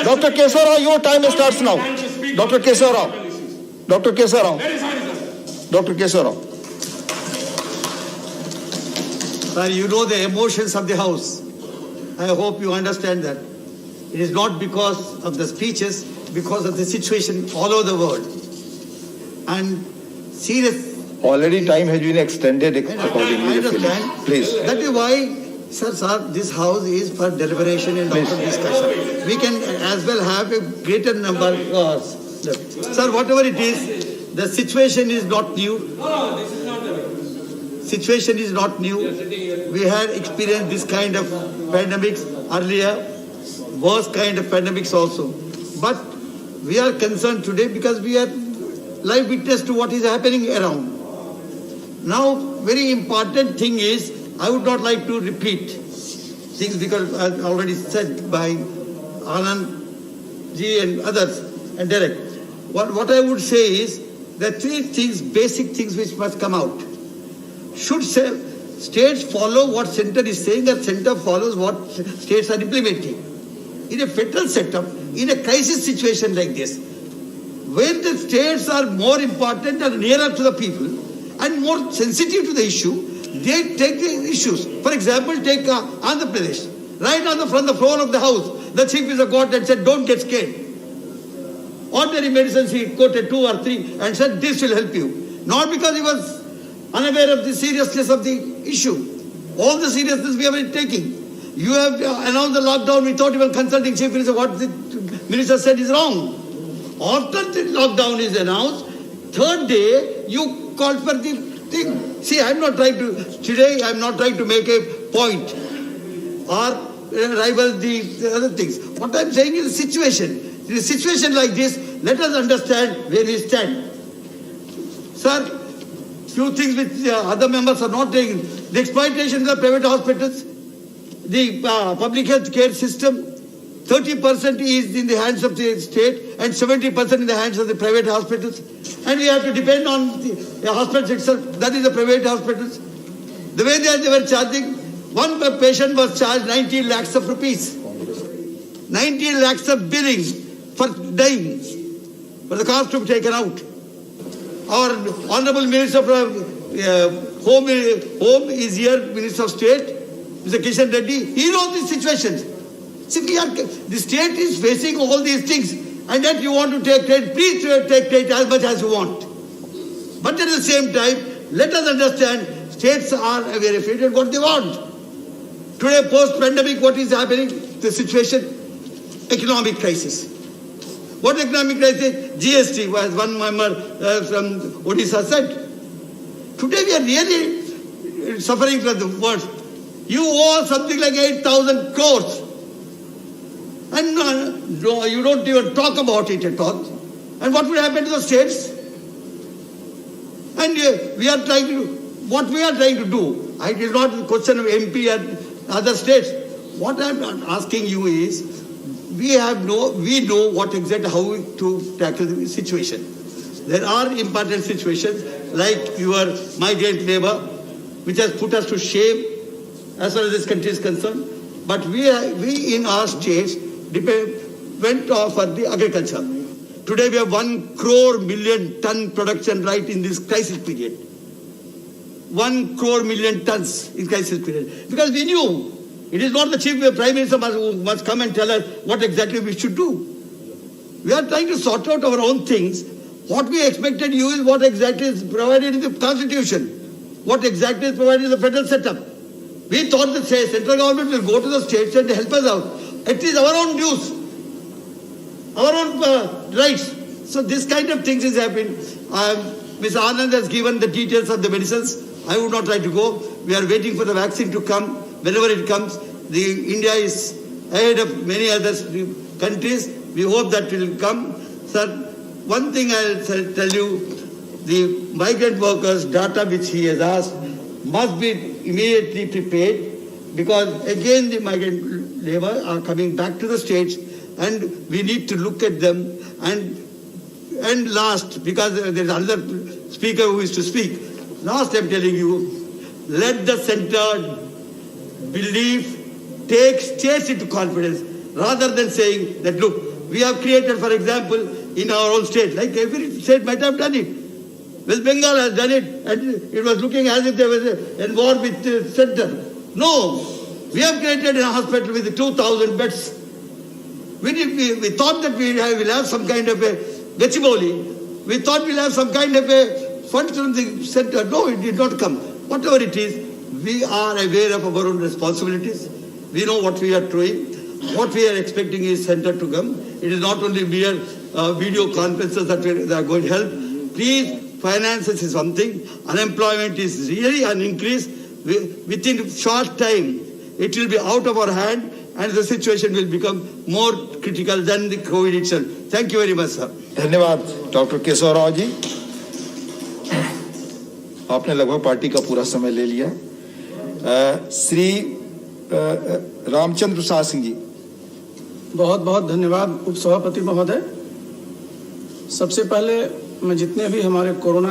Dr. Kesarao, your time starts now. Dr. Kesarao. Dr. Kesarao. Dr. Kesarao. Sir, you know the emotions of the House. I hope you understand that. It is not because of the speeches, because of the situation all over the world. And serious. Already time has been extended accordingly. I understand. Please. That is why, sir, this House is for deliberation and not for discussion. We can as well have a greater number of hours. Sir, whatever it is, the situation is not new. Situation is not new. We had experienced this kind of pandemics earlier, worse kind of pandemics also. But we are concerned today because we are live witness to what is happening around. Now, very important thing is, I would not like to repeat things because I've already said by Anand ji and others and Derek. What I would say is that three things, basic things which must come out. Should states follow what center is saying, and center follows what states are implementing. In a federal setup, in a crisis situation like this, when the states are more important and nearer to the people and more sensitive to the issue, they take the issues. For example, take Andhra Pradesh. Right from the floor of the House, the Chief Minister got and said, don't get scared. Ordinary medicines he quoted 2 or 3 and said, this will help you. Not because he was unaware of the seriousness of the issue. All the seriousness we have been taking. You have announced the lockdown without even consulting Chief Minister. What the Minister said is wrong. After the lockdown is announced, third day, you called for the thing. See, I'm not trying to make a point or rival the other things. What I'm saying is the situation. In a situation like this, let us understand where we stand. Sir, few things which other members are not taking. The exploitation of the private hospitals, the public health care system, 30% is in the hands of the state and 70% in the hands of the private hospitals. And we have to depend on the hospitals itself. That is the private hospitals. The way they were charging, one patient was charged 19 lakhs of rupees. 19 lakhs of billing for dying, for the cost to be taken out. Our Honorable Minister of Home is here, Minister of State, Mr. Kishan Reddy. He knows these situations. See, the state is facing all these things, and that you want to take credit, please take credit as much as you want. But at the same time, let us understand, states are very afraid of what they want. Today, post-pandemic, what is happening? The situation, economic crisis. What economic crisis? GST, was one member from Odisha said. Today we are really suffering from the worst. You owe something like 8,000 crores. And no, you don't even talk about it at all. And what will happen to the states? And what we are trying to do, it is not a question of MP and other states. What I am asking you is, we know what exactly how to tackle the situation. There are important situations like your migrant labor, which has put us to shame as far as this country is concerned. But we in our states went off for the agriculture. Today we have 1 crore million ton production right in this crisis period. 1 crore million tons in crisis period. Because we knew it is not the Chief Prime Minister who must come and tell us what exactly we should do. We are trying to sort out our own things. What we expected you is what exactly is provided in the Constitution. What exactly is provided in the federal setup. We thought the central government will go to the states and help us out. It is our own dues, our own rights. So this kind of things is happening. Mr. Anand has given the details of the medicines. I would not like to go. We are waiting for the vaccine to come. Whenever it comes, India is ahead of many other countries. We hope that will come. Sir, one thing I'll tell you, the migrant workers' data which he has asked must be immediately prepared, because again the migrant labor are coming back to the states and we need to look at them. And last, because there's another speaker who is to speak, last I'm telling you, let the center take states into confidence rather than saying that, look, we have created, for example, in our own state, like every state might have done it. West Bengal has done it, and it was looking as if they were in war with the center. No, we have created a hospital with 2,000 beds. We thought that we will have some kind of a Gachibowli. We thought we'll have some kind of a fund from the center. No, it did not come. Whatever it is, we are aware of our own responsibilities. We know what we are doing. What we are expecting is center to come. It is not only mere video conferences that are going to help. Please, finances is one thing. Unemployment is really an increase. Within short time, it will be out of our hand, and the situation will become more critical than the COVID itself. Thank you very much, sir. धन्यवाद doctor Keshav Rao ji. आपने लगभग party का पूरा समय ले लिया। श्री रामचंद्र प्रसाद सिंह जी। बहुत बहुत धन्यवाद उपसभापति महोदय। सबसे पहले मैं जितने भी हमारे कोरोना